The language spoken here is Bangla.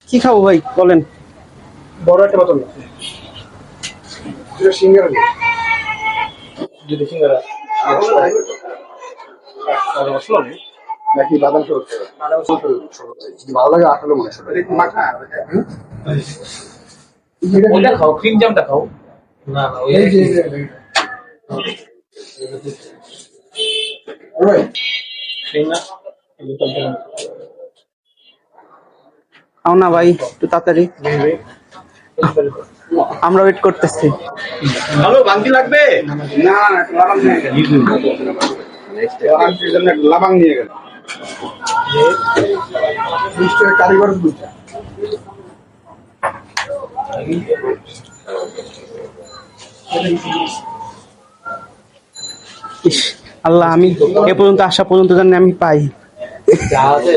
কি খাবো ভাই বলেন? বড় একটা বোতল সিঙ্গারা যদি সিঙ্গারা নাকি বাদাম শরবত যদি ভালো লাগে আসলে মনে ওইটা খাও, ক্রিম জামটা খাও। না না ওই খাও না ভাই একটু তাড়াতাড়ি, আমরা ওয়েট করতেছি। ভালো ভাঙতি লাগবে না লাবাং নিয়ে গেল কারিগর বুঝছে ইস আল্লাহ, আমি এ পর্যন্ত আসা পর্যন্ত জানি আমি পাই। যা আছে